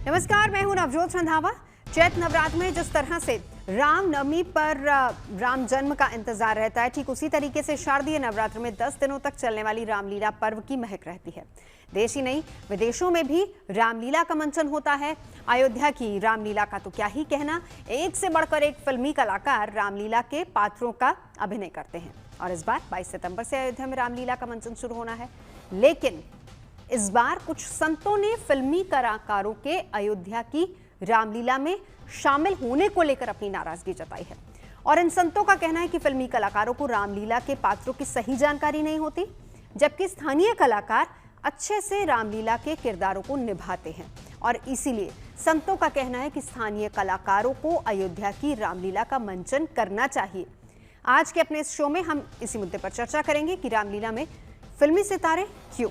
नमस्कार, मैं हूं नवजोत रंधावा। चैत नवरात्र में जिस तरह से रामनवमी पर राम जन्म का इंतजार रहता है, ठीक उसी तरीके से शारदीय नवरात्र में 10 दिनों तक चलने वाली रामलीला पर्व की महक रहती है। देश ही नहीं, विदेशों में भी रामलीला का मंचन होता है। अयोध्या की रामलीला का तो क्या ही कहना, एक से बढ़कर एक फिल्मी कलाकार रामलीला के पात्रों का अभिनय करते हैं। और इस बार 22 सितंबर से अयोध्या में रामलीला का मंचन शुरू होना है। लेकिन इस बार कुछ संतों ने फिल्मी कलाकारों के अयोध्या की रामलीला में शामिल होने को लेकर अपनी नाराजगी जताई है। और इन संतों का कहना है कि फिल्मी कलाकारों को रामलीला के पात्रों की सही जानकारी नहीं होती, जबकि स्थानीय कलाकार अच्छे से रामलीला के किरदारों को निभाते हैं। और इसीलिए संतों का कहना है कि स्थानीय कलाकारों को अयोध्या की रामलीला का मंचन करना चाहिए। आज के अपने इस शो में हम इसी मुद्दे पर चर्चा करेंगे कि रामलीला में फिल्मी सितारे क्यों।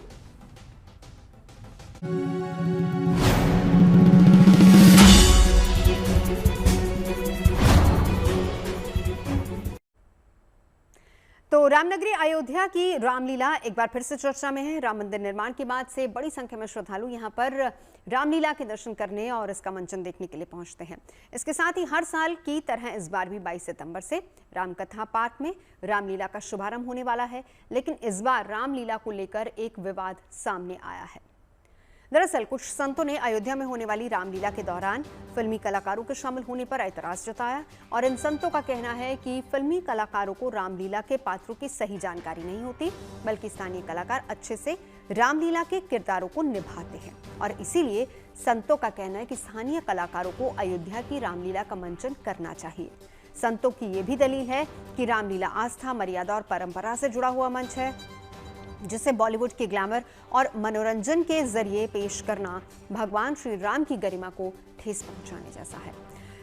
तो रामनगरी अयोध्या की रामलीला एक बार फिर से चर्चा में है। राम मंदिर निर्माण के बाद से बड़ी संख्या में श्रद्धालु यहां पर रामलीला के दर्शन करने और इसका मंचन देखने के लिए पहुंचते हैं। इसके साथ ही हर साल की तरह इस बार भी 22 सितंबर से रामकथा पार्क में रामलीला का शुभारंभ होने वाला है। लेकिन इस बार रामलीला को लेकर एक विवाद सामने आया है। दरअसल कुछ संतों ने अयोध्या में होने वाली रामलीला के दौरान फिल्मी कलाकारों के शामिल होने पर ऐतराज जताया। और इन संतों का कहना है कि फिल्मी कलाकारों को रामलीला के पात्रों की सही जानकारी नहीं होती, बल्कि स्थानीय कलाकार अच्छे से रामलीला के किरदारों को निभाते हैं। और इसीलिए संतों का कहना है कि स्थानीय कलाकारों को अयोध्या की रामलीला का मंचन करना चाहिए। संतों की ये भी दलील है कि रामलीला आस्था, मर्यादा और परंपरा से जुड़ा हुआ मंच है, जिसे बॉलीवुड के ग्लैमर और मनोरंजन के जरिए पेश करना भगवान श्री राम की गरिमा को ठेस पहुंचाने जैसा है।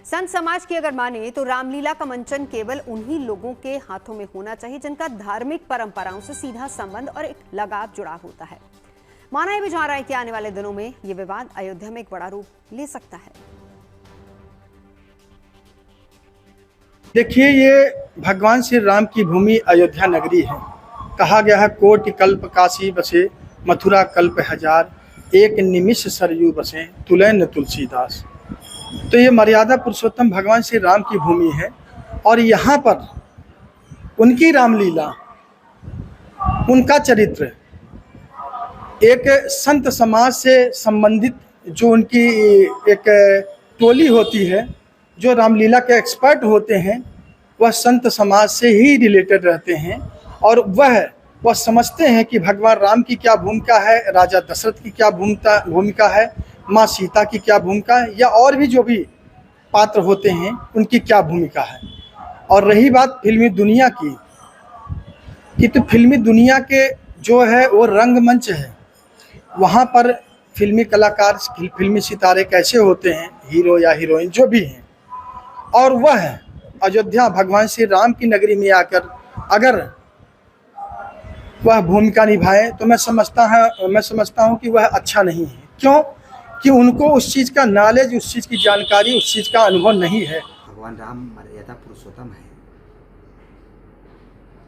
संत समाज की अगर माने तो रामलीला का मंचन केवल उन्हीं लोगों के हाथों में होना चाहिए जिनका धार्मिक परंपराओं से सीधा संबंध और एक लगाव जुड़ा होता है। माना यह भी जा रहा है कि आने वाले दिनों में यह विवाद अयोध्या में एक बड़ा रूप ले सकता है। देखिए, ये भगवान श्री राम की भूमि अयोध्या नगरी है। कहा गया है, कोटि कल्प काशी बसे, मथुरा कल्प हजार, एक निमिष सरयू बसे, तुलैन तुलसीदास। तो ये मर्यादा पुरुषोत्तम भगवान श्री राम की भूमि है और यहाँ पर उनकी रामलीला, उनका चरित्र, एक संत समाज से संबंधित जो उनकी एक टोली होती है, जो रामलीला के एक्सपर्ट होते हैं, वह संत समाज से ही रिलेटेड रहते हैं। और वह समझते हैं कि भगवान राम की क्या भूमिका है, राजा दशरथ की क्या भूमिका है, माँ सीता की क्या भूमिका है, या और भी जो भी पात्र होते हैं उनकी क्या भूमिका है। और रही बात फिल्मी दुनिया की तो फिल्मी दुनिया के जो है वो रंगमंच है, वहाँ पर फिल्मी कलाकार, फिल्मी सितारे कैसे होते हैं, हीरो या हीरोइन जो भी हैं, और वह अयोध्या भगवान श्री राम की नगरी में आकर अगर वह भूमिका निभाए तो मैं समझता हूँ कि वह अच्छा नहीं है। क्यों? कि उनको उस चीज़ का नॉलेज, उस चीज़ की जानकारी, उस चीज़ का अनुभव नहीं है। भगवान राम मर्यादा पुरुषोत्तम है,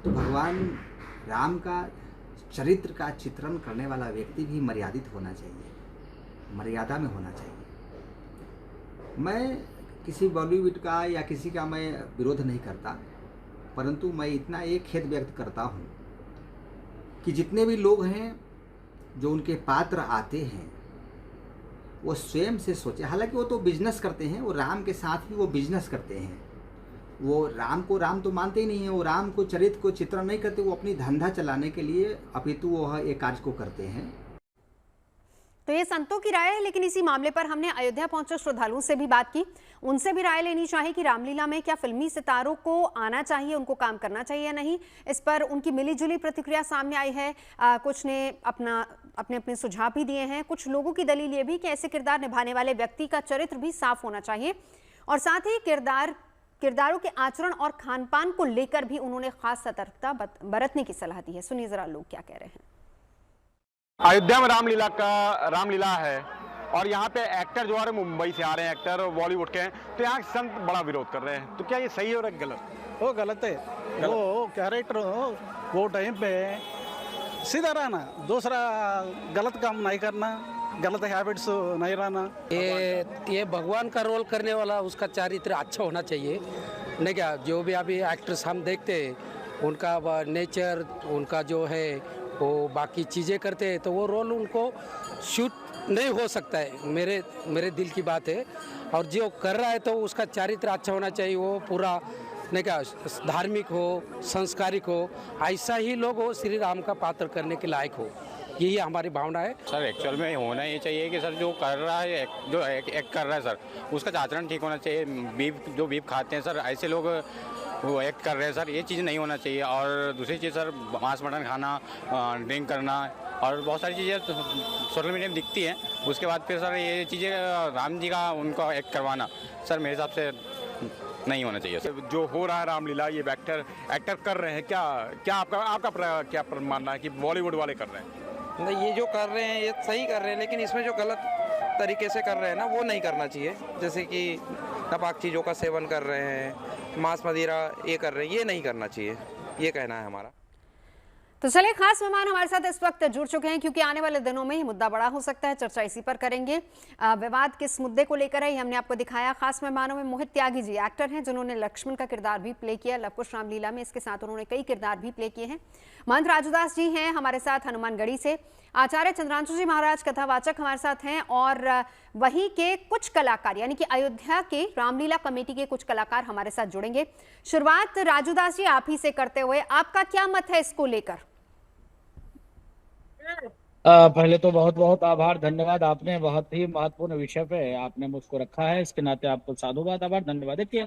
तो भगवान राम का चरित्र का चित्रण करने वाला व्यक्ति भी मर्यादित होना चाहिए, मर्यादा में होना चाहिए। मैं किसी बॉलीवुड का या किसी का मैं विरोध नहीं करता, परंतु मैं इतना एक खेद व्यक्त करता हूँ कि जितने भी लोग हैं जो उनके पात्र आते हैं वो स्वयं से सोचे। हालांकि वो तो बिजनेस करते हैं, वो राम के साथ ही वो बिजनेस करते हैं। वो राम को राम तो मानते ही नहीं है, वो राम को चरित्र को चित्रण नहीं करते, वो अपनी धंधा चलाने के लिए अपितु वो एक कार्य को करते हैं। तो ये संतों की राय है, लेकिन इसी मामले पर हमने अयोध्या पहुंचे श्रद्धालुओं से भी बात की। उनसे भी राय लेनी चाहिए कि रामलीला में क्या फिल्मी सितारों को आना चाहिए, उनको काम करना चाहिए या नहीं। इस पर उनकी मिलीजुली प्रतिक्रिया सामने आई है। कुछ ने अपने सुझाव भी दिए हैं। कुछ लोगों की दलील ये भी कि ऐसे किरदार निभाने वाले व्यक्ति का चरित्र भी साफ होना चाहिए, और साथ ही किरदारों के आचरण और खान पान को लेकर भी उन्होंने खास सतर्कता बरतने की सलाह दी है। सुनिए जरा लोग क्या कह रहे हैं। अयोध्या में रामलीला है और यहाँ पे एक्टर जो है मुंबई से आ रहे हैं, एक्टर बॉलीवुड के हैं, तो यहाँ संत बड़ा विरोध कर रहे हैं। तो क्या ये सही है और गलत? वो गलत है। वो कैरेक्टर वो टाइम पे सीधा रहना, दूसरा गलत काम नहीं करना, गलत हैबिट्स नहीं रहना। ये भगवान का रोल करने वाला उसका चरित्र अच्छा होना चाहिए, नहीं क्या? जो भी अभी एक्ट्रेस हम देखते हैं उनका नेचर, उनका जो है वो बाकी चीज़ें करते हैं तो वो रोल उनको शूट नहीं हो सकता है, मेरे दिल की बात है। और जो कर रहा है तो उसका चरित्र अच्छा होना चाहिए, वो पूरा नहीं क्या धार्मिक हो, संस्कारिक हो, ऐसा ही लोग हो श्री राम का पात्र करने के लायक हो, यही हमारी भावना है। सर एक्चुअल में होना ये चाहिए कि सर जो कर रहा है जो एक्ट कर रहा है सर उसका आचरण ठीक होना चाहिए। बीफ खाते हैं सर, ऐसे लोग वो एक्ट कर रहे हैं सर, ये चीज़ नहीं होना चाहिए। और दूसरी चीज़ सर मांस मटन खाना, ड्रिंक करना और बहुत सारी चीज़ें सोशल मीडिया में दिखती हैं। उसके बाद फिर सर ये चीज़ें राम जी का उनका एक्ट करवाना सर मेरे हिसाब से नहीं होना चाहिए सर। जो हो रहा है रामलीला, ये एक्टर कर रहे हैं, क्या आपका क्या मानना है कि बॉलीवुड वाले कर रहे हैं? नहीं, ये जो कर रहे हैं ये सही कर रहे हैं, लेकिन इसमें जो गलत तरीके से कर रहे हैं ना वो नहीं करना चाहिए। जैसे कि नापाक चीज़ों का सेवन कर रहे हैं, मांस मदिरा ये कर रहे हैं, ये नहीं करना चाहिए, ये कहना है हमारा। तो चलिए, खास मेहमान हमारे साथ इस वक्त जुड़ चुके हैं क्योंकि आने वाले दिनों में ये मुद्दा बड़ा हो सकता है। चर्चा इसी पर करेंगे। विवाद किस मुद्दे को लेकर है ये हमने आपको दिखाया। खास मेहमानों में मोहित त्यागी जी एक्टर हैं जिन्होंने लक्ष्मण का किरदार भी प्ले किया लवकुश रामलीला में। इसके साथ उन्होंने कई किरदार भी प्ले किए हैं। महंत राजूदास जी हैं हमारे साथ हनुमानगढ़ी से। आचार्य चंद्रांशु जी महाराज कथावाचक हमारे साथ हैं। और वहीं के कुछ कलाकार यानी कि अयोध्या के रामलीला कमेटी के कुछ कलाकार हमारे साथ जुड़ेंगे। शुरुआत राजूदास जी आप ही से करते हुए, आपका क्या मत है इसको लेकर? पहले तो बहुत बहुत आभार, धन्यवाद। आपने बहुत ही महत्वपूर्ण विषय पे आपने मुझको रखा है, इसके नाते आपको साधुवाद, आभार, धन्यवाद। देखिए,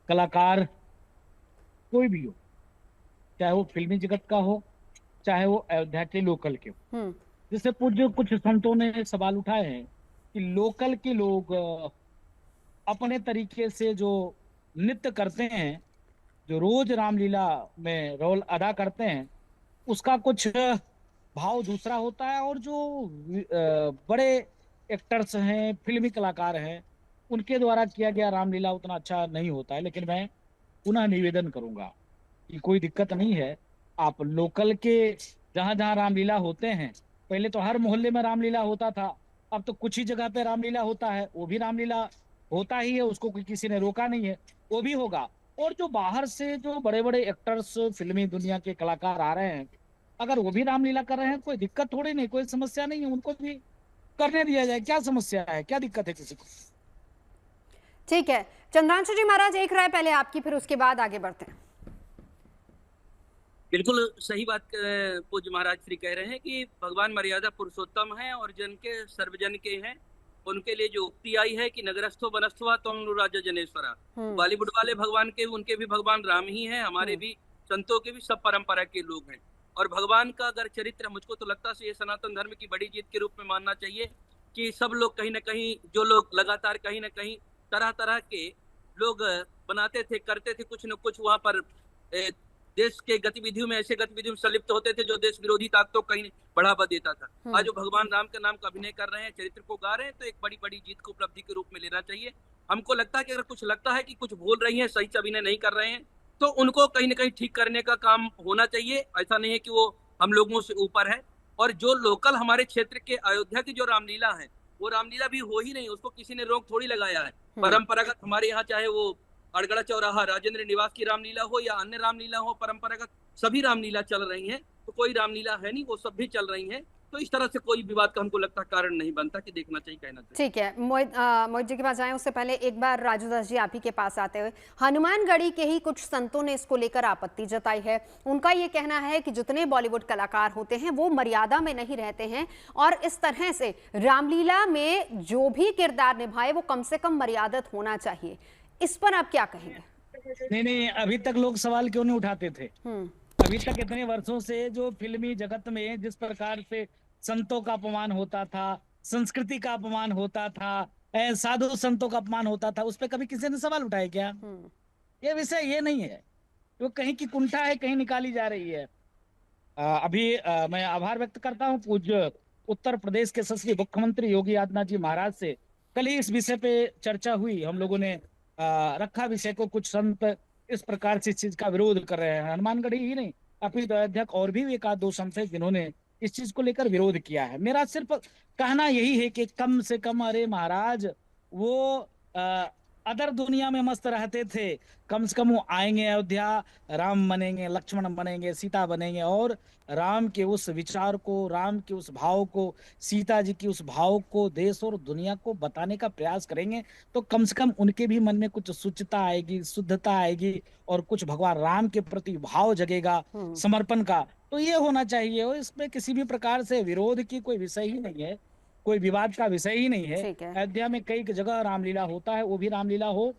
कलाकार कोई भी हो, चाहे वो फिल्मी जगत का हो, चाहे वो अयोध्या के लोकल के हो, जिससे पूज्य कुछ संतों ने सवाल उठाए हैं कि लोकल के लोग अपने तरीके से जो नृत्य करते हैं, जो रोज रामलीला में रोल अदा करते हैं, उसका कुछ भाव दूसरा होता है। और जो बड़े एक्टर्स हैं, फिल्मी कलाकार हैं, उनके द्वारा किया गया रामलीला उतना अच्छा नहीं होता है। लेकिन मैं पुनः निवेदन करूंगा कि कोई दिक्कत नहीं है, आप लोकल के जहां जहां रामलीला होते हैं, पहले तो हर मोहल्ले में रामलीला होता था, अब तो कुछ ही जगह पे रामलीला होता है, वो भी रामलीला होता ही है, उसको किसी ने रोका नहीं है, वो भी होगा। और जो बाहर से जो बड़े बड़े एक्टर्स, फिल्मी दुनिया के कलाकार आ रहे हैं, अगर वो भी रामलीला कर रहे हैं, कोई दिक्कत थोड़ी नहीं, कोई समस्या नहीं है, उनको भी करने दिया जाए। क्या समस्या है, क्या दिक्कत है किसी को? ठीक है, चंद्रांशु जी महाराज एक राय पहले आपकी, फिर उसके बाद आगे बढ़ते हैं। बिल्कुल सही बात पूज्य महाराज श्री कह रहे हैं कि भगवान मर्यादा पुरुषोत्तम है और जन के सर्वजन के हैं। उनके लिए जो उक्ति आई है कि नगरस्थो वनस्थवा त्वं राजा जनेश्वरा, बॉलीवुड वाले भगवान के, उनके भी भगवान राम ही हैं, हमारे भी संतों के भी सब परंपरा के लोग हैं। और भगवान का अगर चरित्र, मुझको तो लगता है ये सनातन धर्म की बड़ी जीत के रूप में मानना चाहिए कि सब लोग कहीं ना कहीं, जो लोग लगातार कहीं ना कहीं तरह तरह के लोग बनाते थे, करते थे कुछ न कुछ, वहां पर देश के गतिविधियों में, ऐसे गतिविधियों में संलिप्त होते थे जो देश विरोधी ताकतों को कहीं बढ़ावा देता था। आज जो भगवान राम के नाम का अभिनय कर रहे हैं, चरित्र को गा रहे हैं, तो एक बड़ी बड़ी जीत को उपलब्धि के रूप में लेना चाहिए। हमको लगता है कि अगर कुछ लगता है कि कुछ बोल रही है, सही से अभिनय नहीं कर रहे हैं, तो उनको कहीं ना कहीं ठीक करने का काम होना चाहिए। ऐसा नहीं है कि वो हम लोगों से ऊपर है। और जो लोकल हमारे क्षेत्र के अयोध्या की जो रामलीला है, वो रामलीला भी हो ही नहीं, उसको किसी ने रोक थोड़ी लगाया है। परंपरागत हमारे यहाँ, चाहे वो अड़गड़ा चौराहा राजेंद्र निवास की रामलीला हो या अन्य रामलीला हो, परंपरागत सभी रामलीला चल रही हैं। तो कोई रामलीला है नहीं, वो सब भी चल रही हैं। तो इस तरह से कोई विवाद का हमको लगता कारण नहीं बनता कि देखना चाहिए, कहना चाहिए। ठीक है, मोहित जी के पास जाएं उससे पहले एक बार राजूदास जी आप ही के पास आते हुए, हनुमानगढ़ी के ही कुछ संतों ने इसको लेकर आपत्ति जताई है। उनका ये कहना है कि जितने बॉलीवुड कलाकार होते हैं वो मर्यादा में नहीं रहते हैं और इस तरह से रामलीला में जो भी किरदार निभाए वो कम से कम मर्यादित होना चाहिए। इस पर आप क्या कहेंगे? नहीं, अभी तक लोग सवाल क्यों नहीं उठाते थे? अभी तक इतने वर्षों से जो फिल्मी जगत में जिस प्रकार से संतों का अपमान होता था, संस्कृति का अपमान होता था, साधु संतों का अपमान होता था, उस पर कभी किसी ने सवाल उठाया क्या? ये विषय ये नहीं है, वो कहीं की कुंठा है, कहीं निकाली जा रही है। अभी मैं आभार व्यक्त करता हूँ पूज्य उत्तर प्रदेश के यशस्वी मुख्यमंत्री योगी आदित्यनाथ जी महाराज से। कल ही इस विषय पे चर्चा हुई, हम लोगों ने रखा विषय को। कुछ संत इस प्रकार से इस चीज का विरोध कर रहे हैं, हनुमानगढ़ी ही नहीं, अपितु अयोध्या और भी एक आध दो संत है जिन्होंने इस चीज को लेकर विरोध किया है। मेरा सिर्फ कहना यही है कि कम से कम, अरे महाराज, वो अदर दुनिया में मस्त रहते थे, कम से कम वो आएंगे अयोध्या, राम बनेंगे, लक्ष्मण बनेंगे, सीता बनेंगे, और राम के उस विचार को, राम के उस भाव को, सीता जी की उस भाव को देश और दुनिया को बताने का प्रयास करेंगे, तो कम से कम उनके भी मन में कुछ शुद्धता आएगी, शुद्धता आएगी, और कुछ भगवान राम के प्रति भाव जगेगा, समर्पण का। तो ये होना चाहिए, और इसमें किसी भी प्रकार से विरोध की कोई विषय ही नहीं है, कोई विवाद का विषय ही नहीं है। अयोध्या में कई जगह रामलीला होता है, वो भी रामलीला हो।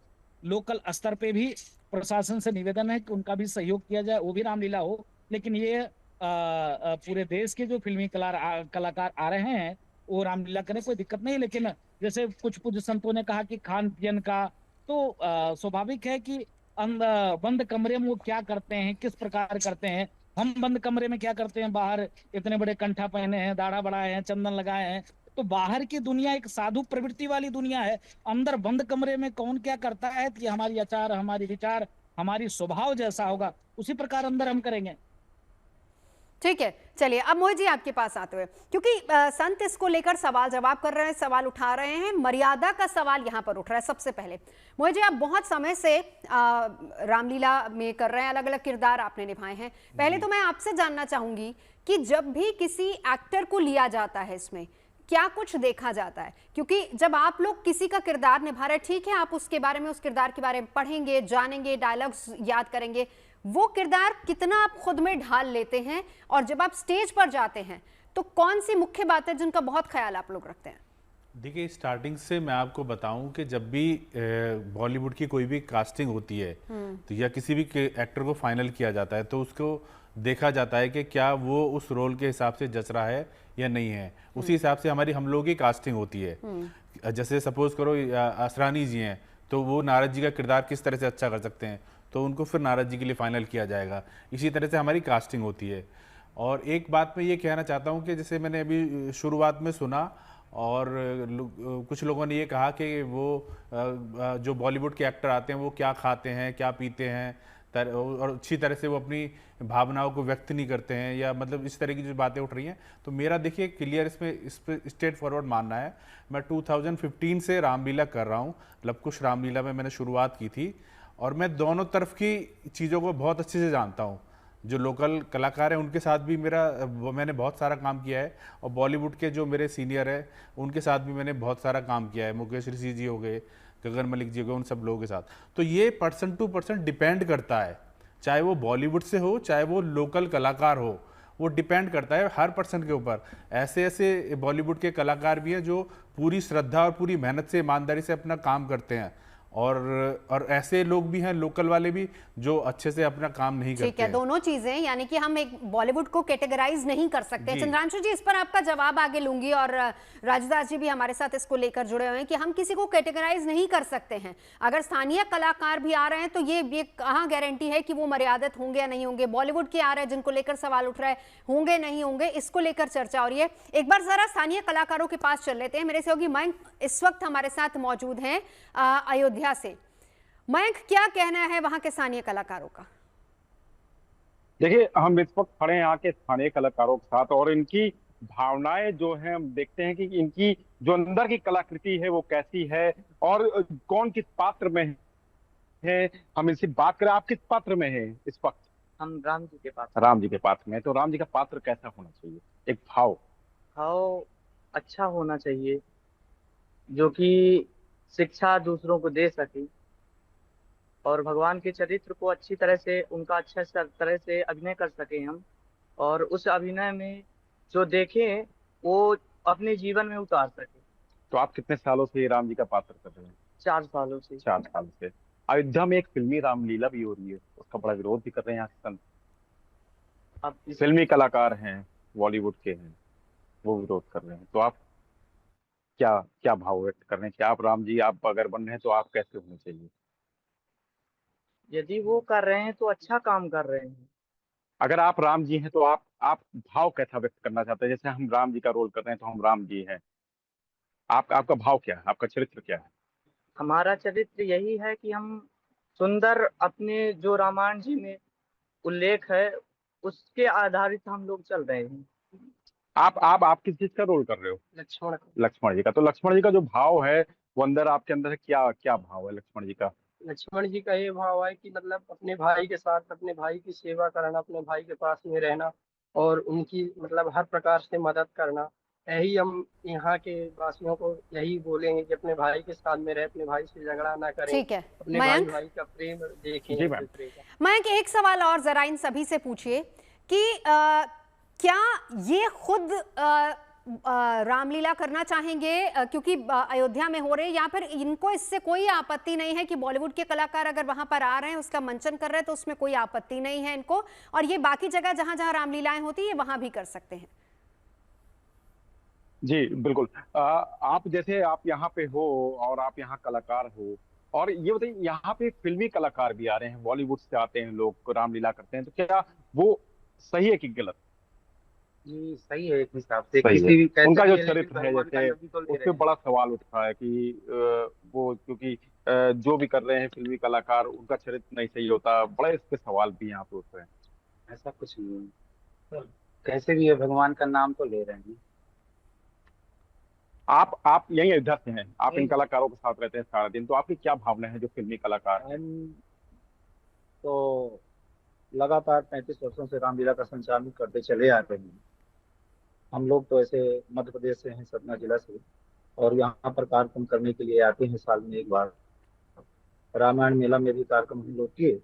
लोकल स्तर पे भी प्रशासन से निवेदन है कि उनका भी सहयोग किया जाए, वो भी रामलीला हो। लेकिन ये पूरे देश के जो फिल्मी कलाकार आ रहे हैं वो रामलीला करें, कोई दिक्कत नहीं। लेकिन जैसे कुछ पूज्य संतों ने कहा कि खान पियन का, तो स्वाभाविक है कि बंद कमरे में वो क्या करते हैं, किस प्रकार करते हैं। हम बंद कमरे में क्या करते हैं, बाहर इतने बड़े कंठा पहने हैं, दाढ़ा बढ़ाए हैं, चंदन लगाए हैं। तो बाहर की दुनिया एक साधु प्रवृत्ति वाली दुनिया है, अंदर बंद कमरे में कौन क्या करता है कि हमारी आचार, हमारी विचार, हमारी स्वभाव जैसा होगा उसी प्रकार अंदर हम करेंगे। ठीक है, चलिए अब मोहित जी आपके पास आते हुए, क्योंकि संत इसको लेकर सवाल जवाब कर रहे हैं, सवाल उठा रहे हैं, मर्यादा का सवाल यहां पर उठ रहा है। सबसे पहले मोहित जी, आप बहुत समय से रामलीला में कर रहे हैं, अलग अलग किरदार आपने निभाए हैं। पहले तो मैं आपसे जानना चाहूंगी कि जब भी किसी एक्टर को लिया जाता है इसमें क्या कुछ देखा जाता है? क्योंकि जब आप लोग किसी का किरदार निभा रहे हैं, ठीक है, आप उसके बारे में, उस किरदार के बारे में पढ़ेंगे, जानेंगे, डायलॉग्स याद करेंगे, वो किरदार कितना आप खुद में ढाल लेते हैं, और जब आप स्टेज पर जाते हैं तो कौन सी मुख्य बात है जिनका बहुत ख्याल आप लोग रखते हैं? देखिए, स्टार्टिंग से मैं आपको बताऊं कि जब भी बॉलीवुड की कोई भी कास्टिंग होती है तो या किसी भी एक्टर को फाइनल किया जाता है, तो उसको देखा जाता है कि क्या वो उस रोल के हिसाब से जच रहा है या नहीं है। उसी हिसाब से हम लोगों की कास्टिंग होती है। जैसे सपोज करो असरानी जी हैं, तो वो नारद जी का किरदार किस तरह से अच्छा कर सकते हैं, तो उनको फिर नारद जी के लिए फाइनल किया जाएगा। इसी तरह से हमारी कास्टिंग होती है। और एक बात मैं ये कहना चाहता हूँ कि जैसे मैंने अभी शुरुआत में सुना, और कुछ लोगों ने ये कहा कि वो जो बॉलीवुड के एक्टर आते हैं वो क्या खाते हैं, क्या पीते हैं, और अच्छी तरह से वो अपनी भावनाओं को व्यक्त नहीं करते हैं, या मतलब इस तरह की जो बातें उठ रही हैं। तो मेरा देखिए क्लियर इस पर स्ट्रेट फॉरवर्ड मानना है। मैं 2015 से रामलीला कर रहा हूँ, लवकुश रामलीला में मैंने शुरुआत की थी, और मैं दोनों तरफ की चीज़ों को बहुत अच्छे से जानता हूँ। जो लोकल कलाकार हैं उनके साथ भी मैंने बहुत सारा काम किया है, और बॉलीवुड के जो मेरे सीनियर हैं उनके साथ भी मैंने बहुत सारा काम किया है। मुकेश ऋषि जी हो गए, गगन मलिक जी हो गए, उन सब लोगों के साथ। तो ये पर्सन टू पर्सन डिपेंड करता है, चाहे वो बॉलीवुड से हो, चाहे वो लोकल कलाकार हो, वो डिपेंड करता है हर पर्सन के ऊपर। ऐसे ऐसे बॉलीवुड के कलाकार भी हैं जो पूरी श्रद्धा और पूरी मेहनत से, ईमानदारी से अपना काम करते हैं, और ऐसे लोग भी हैं, लोकल वाले भी, जो अच्छे से अपना काम नहीं करते। ठीक है, दोनों चीजें, यानी कि हम एक बॉलीवुड को कैटेगराइज नहीं कर सकते। चंद्रांशु जी, इस पर आपका जवाब आगे लूंगी, और राजदास जी भी हमारे साथ इसको लेकर जुड़े हुए हैं कि हम किसी को कैटेगराइज नहीं कर सकते हैं। अगर स्थानीय कलाकार भी आ रहे हैं तो ये कहाँ गारंटी है कि वो मर्यादित होंगे या नहीं होंगे। बॉलीवुड के आ रहे हैं जिनको लेकर सवाल उठ रहा है, होंगे नहीं होंगे, इसको लेकर चर्चा हो रही है। एक बार जरा स्थानीय कलाकारों के पास चल लेते हैं। मेरे सहयोगी मयंक इस वक्त हमारे साथ मौजूद हैं अयोध्या से। मयंक, क्या कहना है वहां के स्थानीय कलाकारों का? देखिए, हम इस वक्त खड़े हैं यहाँ के स्थानीय कलाकारों के साथ, और इनकी भावनाएं जो हैं, हम देखते हैं कि इनकी जो अंदर की कलाकृति है वो कैसी है, और कौन किस पात्र में है। हम इनसे बात करें, आप किस पात्र में है इस वक्त? हम राम जी के पात्र। राम जी के पात्र में। तो राम जी का पात्र कैसा होना चाहिए? एक भाव अच्छा होना चाहिए, जो कि शिक्षा दूसरों को दे सके, और भगवान के चरित्र को अच्छी तरह से, उनका अच्छा तरह से अभिनय कर सके हम, और उस अभिनय में जो देखें वो अपने जीवन में उतार सके। तो आप कितने सालों से ये राम जी का पात्र कर रहे हैं? 4 सालों से। 4 साल से। अयोध्या में एक फिल्मी रामलीला भी हो रही है, उसका बड़ा विरोध भी कर रहे हैं यहाँ के संत। फिल्मी कलाकार हैं, बॉलीवुड के हैं, वो विरोध कर रहे हैं। तो आप क्या क्या भाव व्यक्त कर रहे हैं कि आप राम जी, आप अगर बन रहे हैं तो आप कैसे होने चाहिए? यदि वो कर रहे हैं तो अच्छा काम कर रहे हैं। अगर आप राम जी हैं तो आप भाव कैसा व्यक्त करना चाहते हैं? जैसे हम राम जी का रोल कर रहे हैं तो हम राम जी हैं, आपका भाव क्या है, आपका चरित्र क्या है? हमारा चरित्र यही है कि हम सुंदर, अपने जो रामायण जी में उल्लेख है उसके आधारित हम लोग चल रहे हैं। आप किस चीज का रोल कर रहे हो? लक्ष्मण। लक्ष्मण जी का। तो लक्ष्मण जी का जो भाव है वो अंदर आपके अंदर है, क्या क्या भाव है लक्ष्मण जी का? लक्ष्मण जी का ये भाव है कि मतलब अपने भाई के साथ अपने भाई की सेवा करना, अपने भाई के पास में रहना और उनकी मतलब हर प्रकार से मदद करना। यही हम यहाँ के वासियों को यही बोलेंगे कि अपने भाई के साथ में रहे, अपने भाई से झगड़ा ना करें, ठीक है अपने मयंक, भाई का प्रेम देखें जी एक मैम। दूसरे का। मयंक एक सवाल और जरा इन सभी से पूछिए कि क्या ये खुद रामलीला करना चाहेंगे क्योंकि अयोध्या में हो रहे, या फिर इनको इससे कोई आपत्ति नहीं है कि बॉलीवुड के कलाकार अगर वहां पर आ रहे हैं, उसका मंचन कर रहे हैं, तो उसमें कोई आपत्ति नहीं है इनको, और ये बाकी जगह जहां जहां रामलीलाएं होती है वहां भी कर सकते हैं? जी बिल्कुल। आप जैसे आप यहाँ पे हो और आप यहाँ कलाकार हो, और ये बताइए यहाँ पे फिल्मी कलाकार भी आ रहे हैं, बॉलीवुड से आते हैं लोग, रामलीला करते हैं, तो क्या वो सही है कि गलत? जी सही है एक हिसाब से, सही किसी है। भी कैसे उनका भी जो है, लेकिन चरित्र है भगवान का जैसे, नाम तो ले उस रहे पे हैं। बड़ा सवाल उठता है कि वो क्योंकि जो भी कर रहे हैं फिल्मी कलाकार, उनका चरित्र नहीं सही होता, बड़े इस पे सवाल भी यहाँ पे उठ रहे हैं। ऐसा कुछ नहीं है, कैसे भी है भगवान का नाम तो ले रहे हैं। आप यही अयोध्या से हैं, आप इन नहीं। कलाकारों के साथ रहते हैं सारा दिन, तो आपकी क्या भावना है जो फिल्मी कलाकार हैं? हम तो लगातार 35 वर्षों से रामलीला का संचालन करते चले आ रहे हैं। हम लोग तो ऐसे मध्य प्रदेश से हैं, सतना जिला से, और यहाँ पर कार्यक्रम करने के लिए आते हैं साल में एक बार। रामायण मेला में भी कार्यक्रम हम लोग किए,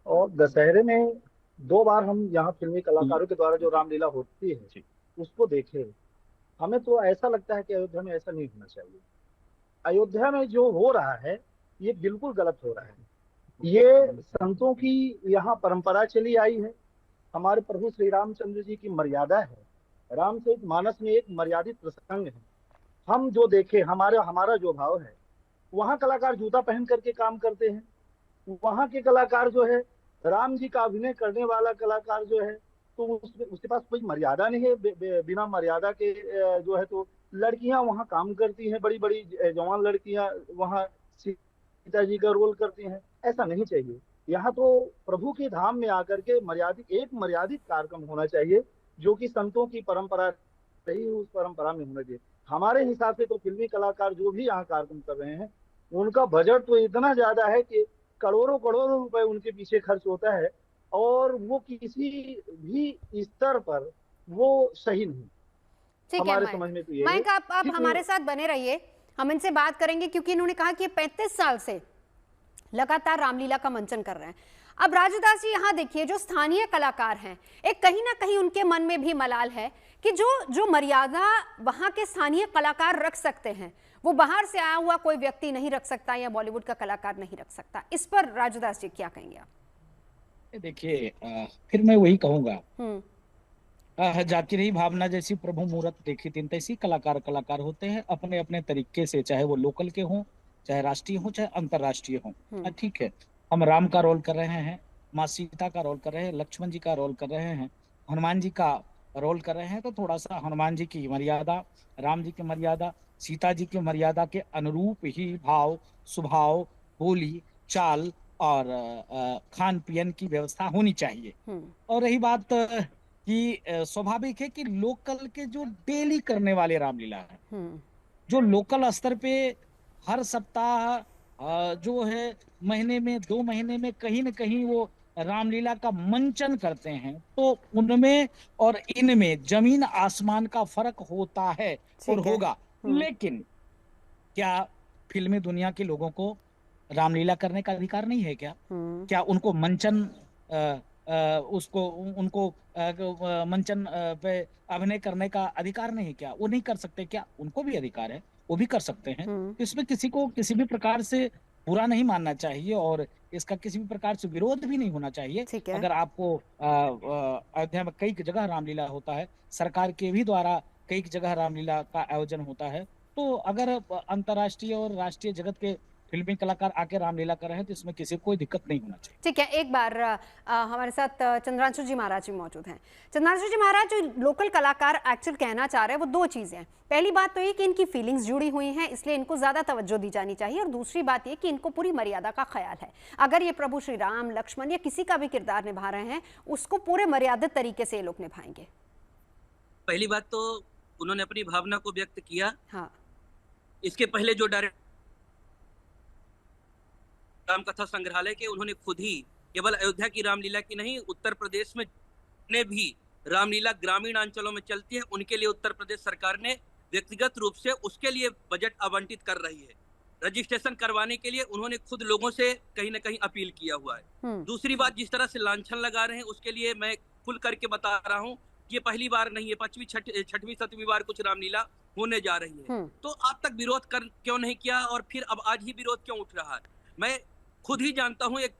और दशहरे में 2 बार हम यहाँ फिल्मी कलाकारों के द्वारा जो रामलीला होती है उसको देखे। हमें तो ऐसा लगता है कि अयोध्या में ऐसा नहीं होना चाहिए। अयोध्या में जो हो रहा है ये बिल्कुल गलत हो रहा है। ये संतों की यहाँ परंपरा चली आई है। हमारे प्रभु श्री रामचंद्र जी की मर्यादा है। रामचरितमानस में एक मर्यादित प्रसंग है। हम जो देखे, हमारा जो भाव है, वहाँ कलाकार जूता पहन करके काम करते हैं। वहाँ के कलाकार जो है, राम जी का अभिनय करने वाला कलाकार जो है, तो उसके पास कोई मर्यादा नहीं है। बिना मर्यादा के जो है तो लड़कियां वहाँ काम करती हैं, बड़ी बड़ी जवान लड़कियां वहाँ सीता जी का रोल करती हैं। ऐसा नहीं चाहिए। यहाँ तो प्रभु के धाम में आकर के मर्यादित कार्यक्रम होना चाहिए, जो कि संतों की परंपरा रही, उस परंपरा में होना चाहिए। हमारे हिसाब से तो फिल्मी कलाकार जो भी यहाँ कार्यक्रम कर रहे हैं, उनका बजट तो इतना ज्यादा है कि करोड़ों करोड़ों रुपए उनके पीछे खर्च होता है, और वो किसी भी स्तर पर वो सही नहीं। ठीक हमारे है समझ में तो ये मयंक, आप हमारे साथ बने रहिए, हम इनसे बात करेंगे, क्योंकि इन्होंने कहा कि 35 साल से लगातार रामलीला का मंचन कर रहे हैं। अब राजदास जी यहाँ देखिए, जो स्थानीय कलाकार हैं, एक कहीं ना कहीं उनके मन में भी मलाल है कि जो मर्यादा वहाँ के स्थानीय कलाकार रख सकते हैं, वो बाहर से आया हुआ कोई व्यक्ति नहीं रख सकता, या बॉलीवुड का कलाकार नहीं रख सकता। इस पर राजदास जी क्या कहेंगे आप? देखिए, फिर मैं वही कहूंगा, जाति रही भावना जैसी प्रभु मूरत देखी तीन तैसी। कलाकार होते हैं अपने अपने तरीके से, चाहे वो लोकल के हों, चाहे राष्ट्रीय हो, चाहे अंतर्राष्ट्रीय हो। ठीक है, हम राम का रोल कर रहे हैं, माँ सीता का रोल कर रहे हैं, लक्ष्मण जी का रोल कर रहे हैं, हनुमान जी का रोल कर रहे हैं, तो थोड़ा सा हनुमान जी की मर्यादा, राम जी की मर्यादा, सीता जी की मर्यादा के अनुरूप ही भाव, स्वभाव, बोली, चाल और खान पीन की व्यवस्था होनी चाहिए। और रही बात कि स्वाभाविक है कि लोकल के जो डेली करने वाले रामलीला है, जो लोकल स्तर पे हर सप्ताह जो है, महीने में 2 महीने में कहीं न कहीं वो रामलीला का मंचन करते हैं, तो उनमें और इनमें जमीन आसमान का फर्क होता है और होगा। लेकिन क्या फिल्मी दुनिया के लोगों को रामलीला करने का अधिकार नहीं है क्या? क्या उनको मंचन उनको मंचन पे अभिनय करने का अधिकार नहीं है क्या? वो नहीं कर सकते क्या? उनको भी अधिकार है, वो भी कर सकते हैं। इसमें किसी को किसी भी प्रकार से बुरा नहीं मानना चाहिए, और इसका किसी भी प्रकार से विरोध भी नहीं होना चाहिए। अगर आपको अयोध्या में कई जगह रामलीला होता है, सरकार के भी द्वारा कई जगह रामलीला का आयोजन होता है, तो अगर अंतर्राष्ट्रीय और राष्ट्रीय जगत के फिल्मी कलाकार आके रामलीला कर रहे हैं, तो इसमें किसी को कोई दिक्कत नहीं होना चाहिए। ठीक है, एक बार हमारे साथ चंद्रांशु जी महाराज भी मौजूद हैं। चंद्रांशु जी महाराज, जो लोकल कलाकार एक्चुअल कहना चाह रहे हैं वो 2 चीजें हैं। पहली बात तो ये कि इनकी फीलिंग्स जुड़ी हुई हैं, इसलिए इनको ज्यादा तवज्जो दी जानी चाहिए, और दूसरी बात ये कि इनको पूरी मर्यादा का ख्याल है। अगर ये प्रभु श्री राम, लक्ष्मण या किसी का भी किरदार निभा रहे हैं, उसको पूरे मर्यादित तरीके से ये लोग निभाएंगे। पहली बात तो उन्होंने अपनी भावना को व्यक्त किया। हाँ। इसके पहले जो डायरेक्टर राम कथा संग्रहालय के, उन्होंने खुद ही केवल अयोध्या की रामलीला की नहीं, उत्तर प्रदेश में ने भी रामलीला ग्रामीण अंचलों में चलती है, उनके लिए उत्तर प्रदेश सरकार ने व्यक्तिगत रूप से उसके लिए बजट आवंटित कर रही है। रजिस्ट्रेशन करवाने के लिए उन्होंने खुद लोगों से कहीं ना कहीं अपील किया हुआ है। दूसरी बात, जिस तरह से लांछन लगा रहे हैं उसके लिए मैं खुल करके बता रहा हूँ, ये पहली बार नहीं है, 5वीं 6वीं 7वीं बार कुछ रामलीला होने जा रही है। तो आज तक विरोध क्यों नहीं किया और फिर अब आज ही विरोध क्यों उठ रहा है? मैं खुद ही जानता हूँ, एक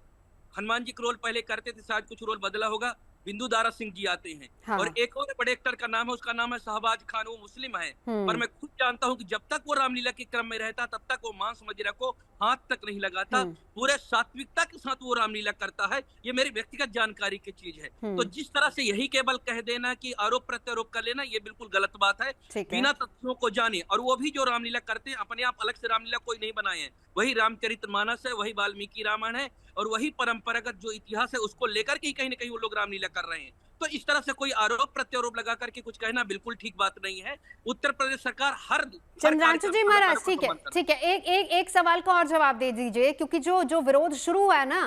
हनुमान जी का रोल पहले करते थे, शायद कुछ रोल बदला होगा, बिंदु दारा सिंह जी आते हैं। हाँ। और एक और बड़े एक्टर का नाम है, उसका नाम है शहबाज खान, वो मुस्लिम है। पर मैं खुद जानता हूं कि जब तक वो रामलीला के क्रम में रहता तब तक वो मांस मदिरा को हाथ तक नहीं लगाता, पूरे सात्विकता के साथ वो रामलीला करता है। ये मेरी व्यक्तिगत जानकारी की चीज है। तो जिस तरह से यही केवल कह देना कि आरोप प्रत्यारोप कर लेना, ये बिल्कुल गलत बात है। बिना तथ्यों को जाने, और वो भी जो रामलीला करते हैं अपने आप अलग से रामलीला कोई नहीं बनाए हैं, वही रामचरितमानस है, वही वाल्मीकि रामायण है, और वही परंपरागत जो इतिहास है उसको लेकर के कहीं ना कहीं वो लोग रामलीला कर रहे हैं। तो इस तरह से कोई आरोप प्रत्यारोप लगा करके कुछ कहना बिल्कुल ठीक बात नहीं है। उत्तर प्रदेश सरकार हर चंद्रांशु जी महाराज, ठीक है, एक सवाल का और जवाब दे दीजिए, क्योंकि जो विरोध शुरू हुआ है ना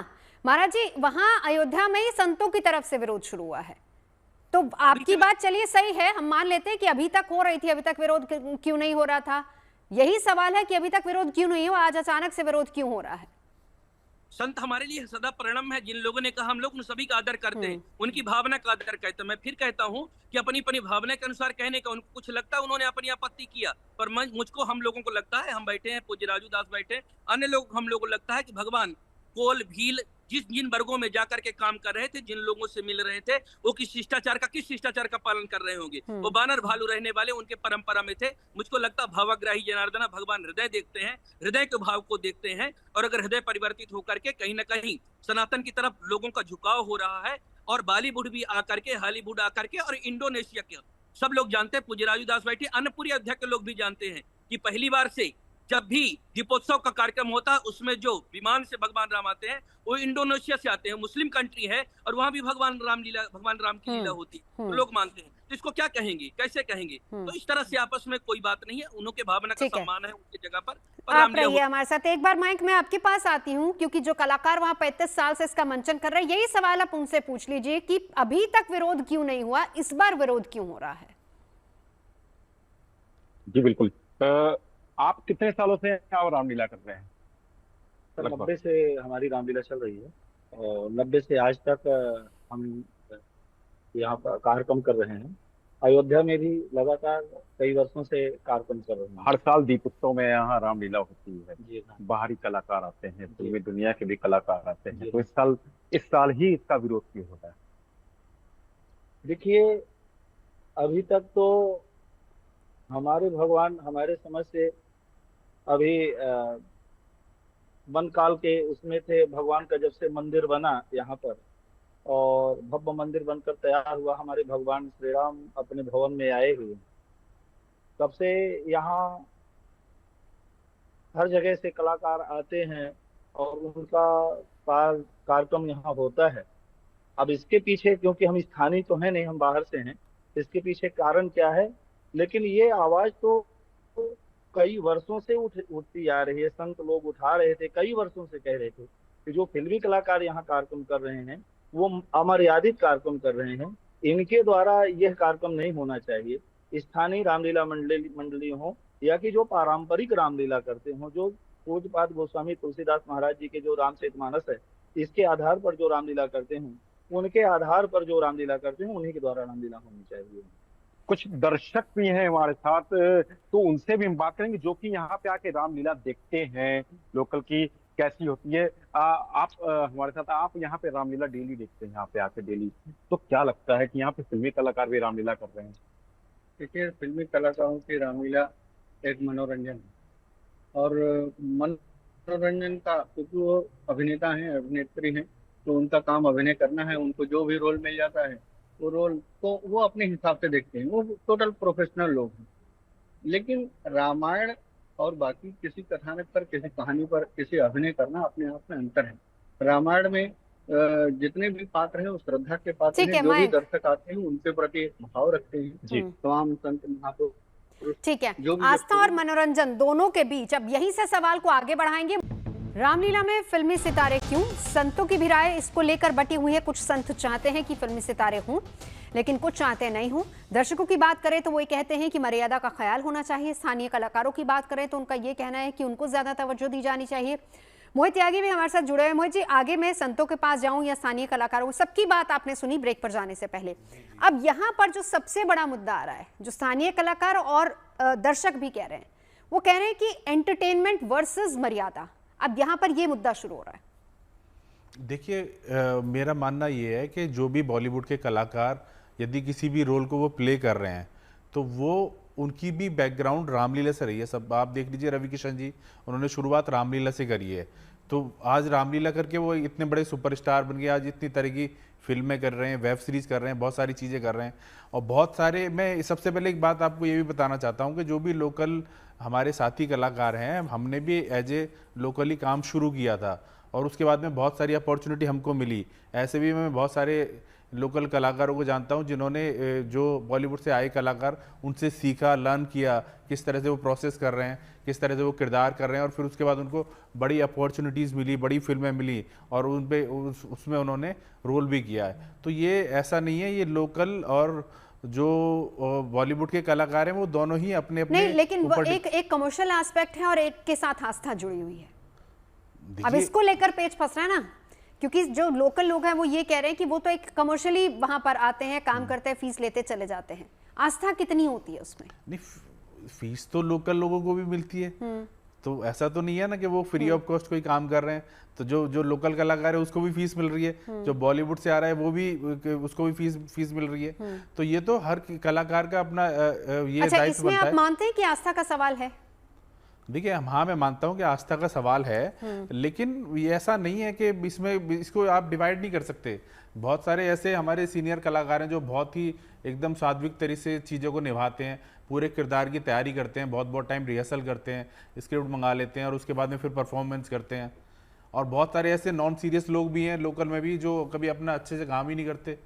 महाराज जी, वहां अयोध्या में ही संतों की तरफ से विरोध शुरू हुआ है। तो आपकी बात चलिए सही है, हम मान लेते हैं कि अभी तक हो रही थी, अभी तक विरोध क्यों नहीं हो रहा था? यही सवाल है कि अभी तक विरोध क्यों नहीं हुआ, आज अचानक से विरोध क्यों हो रहा है? संत हमारे लिए सदा प्रणम है। जिन लोगों ने कहा, हम लोग उन सभी का आदर करते हैं, उनकी भावना का आदर करते हैं। मैं फिर कहता हूं कि अपनी अपनी भावना के अनुसार कहने का, उनको कुछ लगता है उन्होंने अपनी आपत्ति किया, पर मुझको, हम लोगों को लगता है, हम बैठे हैं, पूज्य राजू दास बैठे, अन्य लोग, हम लोगों को लगता है कि भगवान कोल भील जिन वर्गों में जाकर के काम कर रहे थे, जिन लोगों से मिल रहे थे, वो किस शिष्टाचार का पालन कर रहे होंगे। वो बानर भालू रहने वाले उनके परंपरा में थे। मुझको लगता भावाग्राही जनार्दना, भगवान हृदय देखते हैं, हृदय के भाव को देखते हैं, और अगर हृदय परिवर्तित होकर के कहीं ना कहीं सनातन की तरफ लोगों का झुकाव हो रहा है, और बॉलीवुड भी आकर के, हॉलीवुड आकर के, और इंडोनेशिया के सब लोग जानते हैं, पूज्य राजू दास बैठे, अन्य पूरी अयोध्या के लोग भी जानते हैं कि पहली बार से जब भी दीपोत्सव का कार्यक्रम होता है, उसमें जो विमान से भगवान राम आते हैं वो इंडोनेशिया से आते हैं, मुस्लिम कंट्री है, और वहां भी भगवान राम की लीला होती है, तो लोग मानते हैं। तो इसको क्या कहेंगे, कैसे कहेंगे? तो इस तरह से आपस में कोई बात नहीं है, उनके भावना का सम्मान है उनकी जगह पर। आप रहिए हमारे साथ। एक बार माइक मैं आपके पास आती हूँ, क्योंकि जो कलाकार वहां 35 साल से इसका मंचन कर रहे हैं, यही सवाल आप उनसे पूछ लीजिए कि अभी तक विरोध क्यों नहीं हुआ, इस बार विरोध क्यों हो रहा है? जी बिल्कुल। आप कितने सालों से आप रामलीला कर रहे हैं? 90 से हमारी रामलीला चल रही है, और 90 से आज तक हम यहाँ पर कार्यक्रम कर रहे हैं। अयोध्या में भी लगातार कई वर्षों से कार्यक्रम कर रहे हैं। हर साल दीपोत्सव में यहाँ रामलीला होती है, जी हाँ। बाहरी कलाकार आते हैं, पूरी दुनिया के भी कलाकार आते हैं। तो इस साल ही इसका विरोध क्यों हो रहा है? देखिए, अभी तक तो हमारे भगवान, हमारे समझ से अभी वन काल के उसमें थे। भगवान का जब से मंदिर बना यहाँ पर, और भव्य मंदिर बनकर तैयार हुआ, हमारे भगवान श्री राम अपने भवन में आए हुए, तब से यहाँ हर जगह से कलाकार आते हैं और उनका कार्यक्रम यहाँ होता है। अब इसके पीछे, क्योंकि हम स्थानीय तो हैं नहीं, हम बाहर से हैं, इसके पीछे कारण क्या है? लेकिन ये आवाज तो कई वर्षों से उठती आ रही है। संत लोग उठा रहे थे, कई वर्षों से कह रहे थे कि जो फिल्मी कलाकार यहाँ कार्यक्रम कर रहे हैं वो अमर्यादित कार्यक्रम कर रहे हैं, इनके द्वारा यह कार्यक्रम नहीं होना चाहिए। स्थानीय रामलीला मंडली हो, या कि जो पारंपरिक रामलीला करते हो, जो पूज्यपाद गोस्वामी तुलसीदास महाराज जी के जो रामचरितमानस है, इसके आधार पर जो रामलीला करते हैं, उनके आधार पर जो रामलीला करते हैं, उन्हीं के द्वारा रामलीला होनी चाहिए। कुछ दर्शक भी हैं हमारे साथ, तो उनसे भी हम बात करेंगे, जो कि यहाँ पे आके रामलीला देखते हैं, लोकल की कैसी होती है। आप हमारे साथ, आप यहाँ पे रामलीला डेली देखते हैं, यहाँ पे आके डेली, तो क्या लगता है कि यहाँ पे फिल्मी कलाकार भी रामलीला कर रहे हैं? देखिए, फिल्मी कलाकारों की रामलीला एक मनोरंजन है, और मनोरंजन का, क्योंकि वो अभिनेता हैं, अभिनेत्री हैं, तो उनका काम अभिनय करना है, उनको जो भी रोल मिल जाता है वो रोल तो वो अपने हिसाब से देखते हैं, वो टोटल प्रोफेशनल लोग हैं। लेकिन रामायण और बाकी किसी कथानक पर, किसी कहानी पर, किसी अभिनय करना अपने आप में अंतर है। रामायण में जितने भी पात्र हैं वो श्रद्धा के पात्र ठीक है, हैं। जो भी मैं दर्शक आते हैं उनके प्रति एक भाव रखते हैं। जी। तमाम संत महापुरुष। ठीक है, जो भी आस्था और मनोरंजन दोनों के बीच अब यहीं से सवाल को आगे बढ़ाएंगे। रामलीला में फिल्मी सितारे क्यों? संतों की भी राय इसको लेकर बटी हुई है। कुछ संत चाहते हैं कि फिल्मी सितारे हों, लेकिन कुछ चाहते नहीं हों। दर्शकों की बात करें तो वो ये कहते हैं कि मर्यादा का ख्याल होना चाहिए। स्थानीय कलाकारों की बात करें तो उनका ये कहना है कि उनको ज्यादा तवज्जो दी जानी चाहिए। मोहित त्यागी भी हमारे साथ जुड़े हुए। मोहित जी, आगे मैं संतों के पास जाऊं या स्थानीय कलाकारों, सबकी बात आपने सुनी ब्रेक पर जाने से पहले। अब यहाँ पर जो सबसे बड़ा मुद्दा आ रहा है, जो स्थानीय कलाकार और दर्शक भी कह रहे हैं, वो कह रहे हैं कि एंटरटेनमेंट वर्सेस मर्यादा। अब यहाँ पर ये मुद्दा शुरू हो रहा है। देखिए, मेरा मानना ये है कि जो भी बॉलीवुड के कलाकार यदि किसी भी रोल को वो प्ले कर रहे हैं तो वो उनकी भी बैकग्राउंड रामलीला से रही है। सब आप देख लीजिए, रवि किशन जी, उन्होंने शुरुआत रामलीला से करी है, तो आज रामलीला करके वो इतने बड़े सुपरस्टार बन गए। आज इतनी तरह की फिल्में कर रहे हैं, वेब सीरीज़ कर रहे हैं, बहुत सारी चीज़ें कर रहे हैं। और बहुत सारे, मैं सबसे पहले एक बात आपको ये भी बताना चाहता हूँ कि जो भी लोकल हमारे साथी कलाकार हैं, हमने भी एज ए लोकली काम शुरू किया था और उसके बाद में बहुत सारी अपॉर्चुनिटी हमको मिली। ऐसे भी मैं बहुत सारे लोकल कलाकारों को जानता हूं जिन्होंने, जो बॉलीवुड से आए कलाकार, उनसे सीखा, लर्न किया किस तरह से वो प्रोसेस कर रहे हैं, किस तरह से वो किरदार कर रहे हैं, और फिर उसके बाद उनको बड़ी अपॉर्चुनिटीज़ मिली, बड़ी फिल्में मिली और उन पे उसमें उन्होंने रोल भी किया है। तो ये ऐसा नहीं है, ये लोकल और जो बॉलीवुड के कलाकार हैं वो दोनों ही अपने अपने नहीं, लेकिन एक कमर्शियल एस्पेक्ट है और एक के साथ आस्था जुड़ी हुई है। अब इसको लेकर पेच फंस रहा है ना, क्योंकि जो लोकल लोग हैं वो ये कह रहे हैं कि वो तो एक कमर्शियली वहां पर आते हैं, काम करते हैं, फीस लेते चले जाते हैं। आस्था कितनी होती है उसमें? नहीं, फीस तो लोकल लोगों को भी मिलती है, तो ऐसा तो नहीं है ना कि वो फ्री ऑफ कॉस्ट कोई काम कर रहे हैं। तो जो लोकल कलाकार है उसको भी फीस मिल रही है, जो बॉलीवुड से आ रहा है वो भी, उसको भी फीस मिल रही है। तो ये तो हर कलाकार का अपना ये अच्छा, दायित्व इसमें बनता है। आप मानते हैं कि आस्था का सवाल है? देखिए, हाँ, मैं मानता हूँ कि आस्था का सवाल है, लेकिन ये ऐसा नहीं है कि इसको आप डिवाइड नहीं कर सकते। बहुत सारे ऐसे हमारे सीनियर कलाकार हैं जो बहुत ही एकदम सात्विक तरीके से चीज़ों को निभाते हैं, पूरे किरदार की तैयारी करते हैं, बहुत टाइम रिहर्सल करते हैं, स्क्रिप्ट मंगा लेते हैं और उसके बाद में फिर परफॉर्मेंस करते हैं। और बहुत सारे ऐसे नॉन सीरियस लोग भी हैं लोकल में भी, जो कभी अपना अच्छे से काम ही नहीं करते।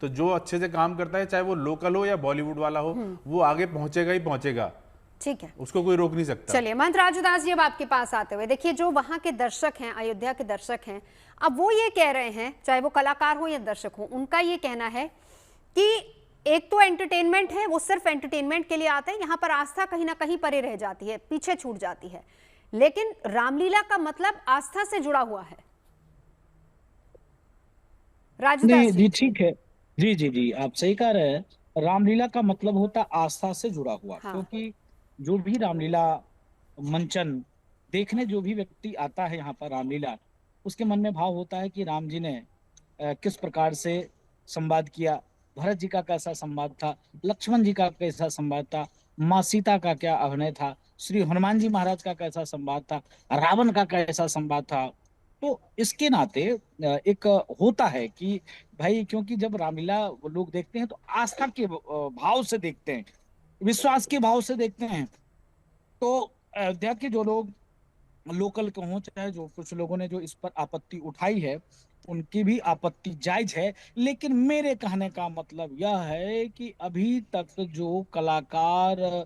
तो जो अच्छे से काम करता है, चाहे वो लोकल हो या बॉलीवुड वाला हो, वो आगे पहुंचेगा ही पहुंचेगा। ठीक है, उसको कोई रोक नहीं सकता। चलिए, महंत राजूदास जी, अब आपके पास आते हुए देखिए, जो वहां के दर्शक हैं, अयोध्या के दर्शक हैं, अब वो ये कह रहे हैं, चाहे वो कलाकार हो या दर्शक हो, उनका ये कहना है कि एक तो एंटरटेनमेंट है, वो सिर्फ एंटरटेनमेंट के लिए आते हैं, यहाँ पर आस्था कहीं ना कहीं परे रह जाती है, पीछे छूट जाती है। लेकिन रामलीला का मतलब आस्था से जुड़ा हुआ है। राजूदास जी, ठीक है। जी जी जी, आप सही कह रहे हैं। रामलीला का मतलब होता आस्था से जुड़ा हुआ। हाँ। क्योंकि जो भी रामलीला मंचन देखने जो भी व्यक्ति आता है यहाँ पर रामलीला, उसके मन में भाव होता है कि राम जी ने किस प्रकार से संवाद किया, भरत जी का कैसा संवाद था, लक्ष्मण जी का कैसा संवाद था, माँ सीता का क्या अभिनय था, श्री हनुमान जी महाराज का कैसा संवाद था, रावण का कैसा संवाद था। तो इसके नाते एक होता है कि भाई, क्योंकि जब रामलीला लोग देखते हैं तो आस्था के भाव से देखते हैं, विश्वास के भाव से देखते हैं। तो अयोध्या के जो लोग लोकल के हों, चाहे जो कुछ लोगों ने जो इस पर आपत्ति उठाई है, उनकी भी आपत्ति जायज है, लेकिन मेरे कहने का मतलब यह है कि अभी तक जो कलाकार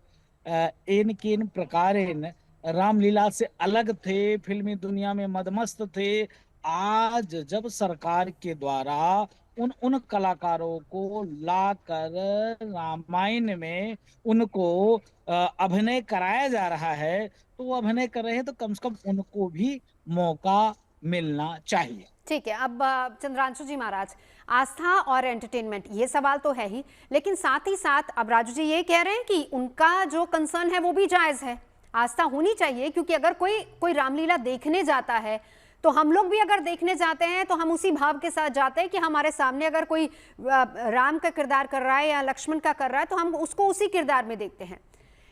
इन किन प्रकारेण रामलीला से अलग थे, फिल्मी दुनिया में मदमस्त थे, आज जब सरकार के द्वारा उन कलाकारों को लाकर रामायण में उनको अभिनय कराया जा रहा है, तो वो अभिनय कर रहे हैं, तो कम से कम उनको भी मौका मिलना चाहिए। ठीक है, अब चंद्रांशु जी महाराज, आस्था और एंटरटेनमेंट, ये सवाल तो है ही, लेकिन साथ ही साथ अब राजू जी ये कह रहे हैं कि उनका जो कंसर्न है वो भी जायज है, आस्था होनी चाहिए, क्योंकि अगर कोई रामलीला देखने जाता है तो हम लोग भी अगर देखने जाते हैं तो हम उसी भाव के साथ जाते हैं कि हमारे सामने अगर कोई राम का किरदार कर रहा है या लक्ष्मण का कर रहा है तो हम उसको उसी किरदार में देखते हैं।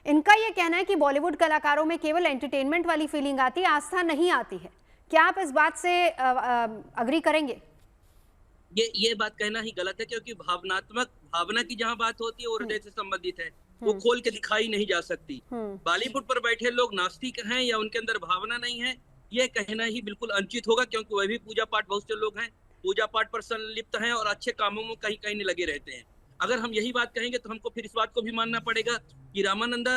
इनका यह कहना है कि बॉलीवुड कलाकारों में केवल एंटरटेनमेंट वाली फीलिंग आती है, आस्था नहीं आती है। क्या आप इस बात से अग्री करेंगे? ये बात कहना ही गलत है, क्योंकि भावना की जहाँ बात होती है वो हृदय से संबंधित है, वो खोल के दिखाई नहीं जा सकती। बॉलीवुड पर बैठे लोग नास्तिक हैं या उनके अंदर भावना नहीं है, ये कहना ही बिल्कुल अनुचित होगा, क्योंकि वह भी पूजा पाठ बहुत से लोग हैं, पूजा पाठ पर संलिप्त हैं और अच्छे कामों में कहीं कहीं नहीं लगे रहते हैं। अगर हम यही बात कहेंगे तो हमको फिर इस बात को भी मानना पड़ेगा कि रामानंद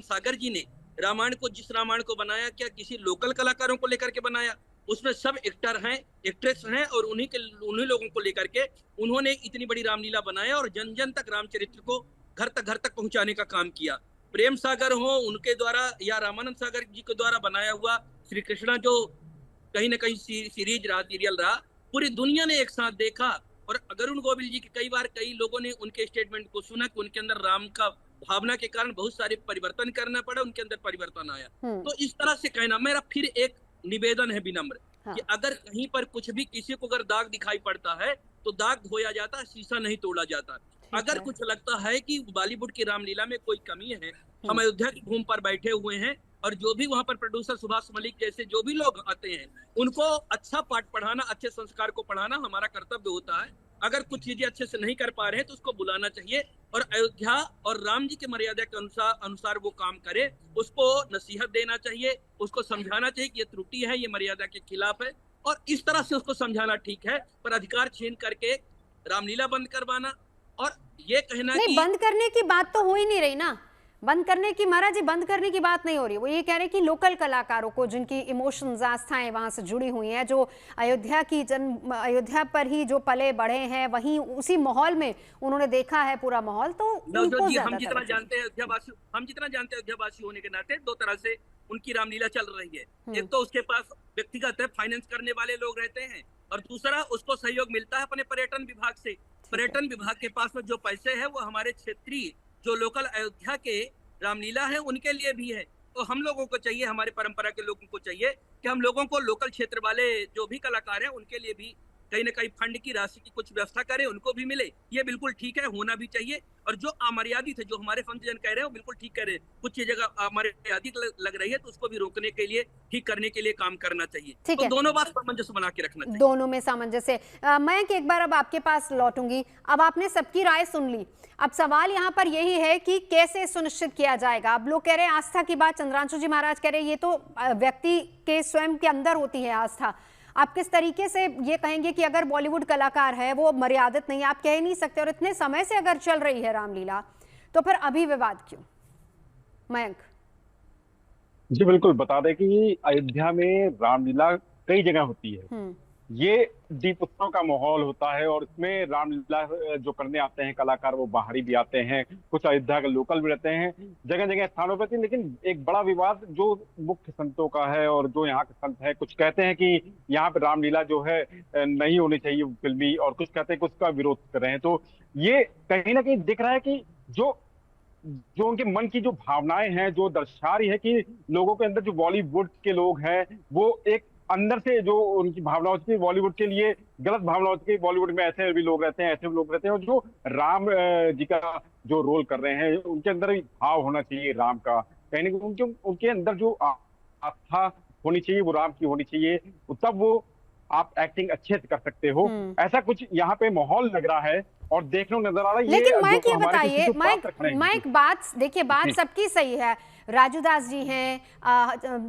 सागर जी ने रामायण को, जिस रामायण को बनाया, क्या किसी लोकल कलाकारों को लेकर के बनाया? उसमें सब एक्टर हैं, एक्ट्रेस हैं, और उन्हीं लोगों को लेकर के उन्होंने इतनी बड़ी रामलीला बनाया और जन जन तक रामचरित्र को घर तक पहुंचाने का काम किया। प्रेम सागर हो उनके द्वारा या रामानंद सागर जी के द्वारा बनाया हुआ श्री कृष्णा, जो कहीं ना कहीं सीरीज रहा, सीरियल रहा, पूरी दुनिया ने एक साथ देखा। और अरुण गोविल जी की कई लोगों ने उनके स्टेटमेंट को सुना कि उनके अंदर राम का भावना के कारण बहुत सारे परिवर्तन करना पड़ा, उनके अंदर परिवर्तन आया। तो इस तरह से कहना, मेरा फिर एक निवेदन है विनम्र, कि अगर कहीं पर कुछ भी किसी को अगर दाग दिखाई पड़ता है तो दाग धोया जाता है, शीशा नहीं तोड़ा जाता। अगर कुछ लगता है कि बॉलीवुड की रामलीला में कोई कमी है, हम अयोध्या की भूमि पर बैठे हुए हैं और जो भी वहां पर प्रोड्यूसर सुभाष मलिक जैसे जो भी लोग आते हैं उनको अच्छा पाठ पढ़ाना, अच्छे संस्कार को पढ़ाना हमारा कर्तव्य होता है। अगर कुछ चीजें अच्छे से नहीं कर पा रहे हैं तो उसको बुलाना चाहिए और अयोध्या और राम जी के मर्यादा के अनुसार वो काम करे, उसको नसीहत देना चाहिए, उसको समझाना चाहिए कि ये त्रुटि है, ये मर्यादा के खिलाफ है, और इस तरह से उसको समझाना ठीक है। पर अधिकार छीन करके रामलीला बंद करवाना और ये कहना नहीं, बंद करने की बात तो हो ही नहीं रही ना, बंद करने की, महाराज जी बंद करने की बात नहीं हो रही। वो ये कह रहे हैं कि लोकल कलाकारों को, जिनकी इमोशंस, आस्थाएं वहां से जुड़ी हुई हैं, जो अयोध्या पर ही जो पले बढ़े हैं, वहीं उसी माहौल में उन्होंने देखा है पूरा माहौल, तो हम जितना जानते हैं अयोध्यावासी होने के नाते दो तरह से उनकी रामलीला चल रही है। एक तो उसके पास व्यक्तिगत फाइनेंस करने वाले लोग रहते हैं और दूसरा उसको सहयोग मिलता है अपने पर्यटन विभाग से। पर्यटन विभाग के पास में जो पैसे है वो हमारे क्षेत्रीय जो लोकल अयोध्या के रामलीला है उनके लिए भी है। तो हम लोगों को चाहिए, हमारे परंपरा के लोगों को चाहिए कि हम लोगों को लोकल क्षेत्र वाले जो भी कलाकार हैं उनके लिए भी कहीं ना कहीं फंड की राशि की कुछ व्यवस्था करें, उनको भी मिले। ये बिल्कुल ठीक है, होना भी चाहिए। और जो अमर्यादित है, जो हमारे फंक्शन कह रहे हैं वो बिल्कुल ठीक कह रहे हैं, कुछ चीजें अमर्यादित लग रही है तो उसको भी रोकने के लिए, ठीक करने के लिए काम करना चाहिए। तो दोनों बात सामंजस्य बना के रखना चाहिए, दोनों में सामंजस्य। मैं एक बार अब आपके पास लौटूंगी। अब आपने सबकी राय सुन ली, अब सवाल यहाँ पर यही है कि कैसे सुनिश्चित किया जाएगा। अब लोग कह रहे हैं आस्था की बात, चंद्रांशु जी महाराज कह रहे हैं ये तो व्यक्ति के स्वयं के अंदर होती है आस्था। आप किस तरीके से ये कहेंगे कि अगर बॉलीवुड कलाकार है वो मर्यादित नहीं, आप कह ही नहीं सकते, और इतने समय से अगर चल रही है रामलीला तो फिर अभी विवाद क्यों? मयंक जी बिल्कुल, बता दें कि अयोध्या में रामलीला कई जगह होती है। ये दीप उत्सव का माहौल होता है और इसमें रामलीला जो करने आते हैं कलाकार वो बाहरी भी आते हैं, कुछ अयोध्या के लोकल भी रहते हैं, जगह जगह स्थानों पर। लेकिन एक बड़ा विवाद जो मुख्य संतों का है और जो यहाँ के संत है, कुछ कहते हैं कि यहाँ पे रामलीला जो है नहीं होनी चाहिए फिल्मी, और कुछ कहते हैं कि उसका विरोध कर रहे हैं। तो ये कहीं ना कहीं दिख रहा है कि जो उनके मन की जो भावनाएं हैं, जो दर्शा रही है कि लोगों के अंदर जो बॉलीवुड के लोग हैं वो एक अंदर से जो उनकी भावना होती है बॉलीवुड के लिए गलत भावना होती है। बॉलीवुड में ऐसे भी लोग रहते हैं, ऐसे भी लोग रहते हैं, और जो राम जी का जो रोल कर रहे हैं उनके अंदर भी भाव होना चाहिए राम का, कहीं ना कहीं उनके अंदर जो आस्था होनी चाहिए वो राम की होनी चाहिए, तब वो आप एक्टिंग अच्छे से कर सकते हो। ऐसा कुछ यहाँ पे माहौल लग रहा है और देखने नजर आ रहा है। लेकिन माइक ये बताइए, माइक बात देखिए, बात सबकी सही है। राजू दास जी हैं,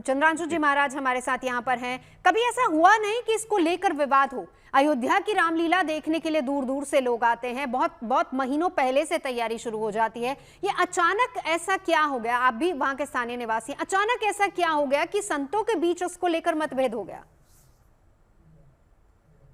चंद्रांशु जी महाराज हमारे साथ यहाँ पर हैं। कभी ऐसा हुआ नहीं कि इसको लेकर विवाद हो? अयोध्या की रामलीला देखने के लिए दूर दूर से लोग आते हैं, बहुत बहुत महीनों पहले से तैयारी शुरू हो जाती है। ये अचानक ऐसा क्या हो गया? आप भी वहां के स्थानीय निवासी, अचानक ऐसा क्या हो गया कि संतों के बीच उसको लेकर मतभेद हो गया?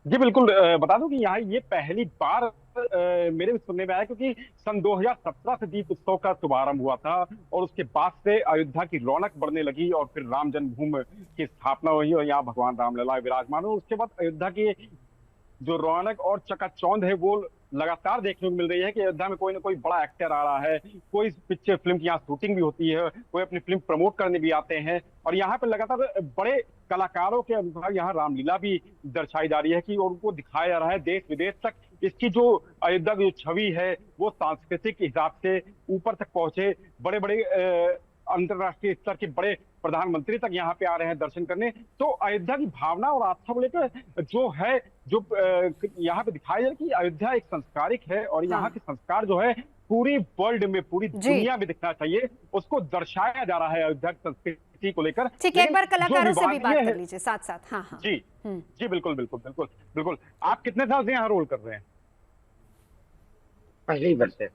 जी बिल्कुल, बता दूं कि यहाँ ये पहली बार मेरे भी सुनने में आया, क्योंकि सन 2017 से दीप उत्सव का शुभारंभ हुआ था और उसके बाद से अयोध्या की रौनक बढ़ने लगी और फिर राम जन्मभूमि की स्थापना हुई और यहाँ भगवान रामलला विराजमान हो। उसके बाद अयोध्या की जो रौनक और चकाचौंध है वो लगातार देखने को मिल रही है कि अयोध्या में कोई ना कोई बड़ा एक्टर आ रहा है, कोई पिक्चर फिल्म की यहाँ शूटिंग भी होती है, कोई अपनी फिल्म प्रमोट करने भी आते हैं, और यहाँ पे लगातार बड़े कलाकारों के अनुसार यहाँ रामलीला भी दर्शाई जा रही है कि उनको दिखाया जा रहा है देश विदेश तक। इसकी जो अयोध्या की जो छवि है वो सांस्कृतिक हिसाब से ऊपर तक पहुंचे, बड़े बड़े अंतरराष्ट्रीय स्तर के बड़े प्रधानमंत्री तक यहाँ पे आ रहे हैं दर्शन करने। तो अयोध्या की भावना और आस्था को लेकर जो है जो यहाँ पे दिखाया जाए कि अयोध्या एक संस्कारिक है और यहाँ के संस्कार जो है पूरी वर्ल्ड में, पूरी दुनिया में दिखना चाहिए, उसको दर्शाया जा रहा है अयोध्या की संस्कृति को लेकर। ठीक है, एक बार कलाकारों से भी बात कर लीजिए साथ साथ। हाँ हाँ जी जी बिल्कुल बिल्कुल बिल्कुल बिल्कुल। आप कितने साल से यहाँ रोल कर रहे हैं? पहली वर्ष है।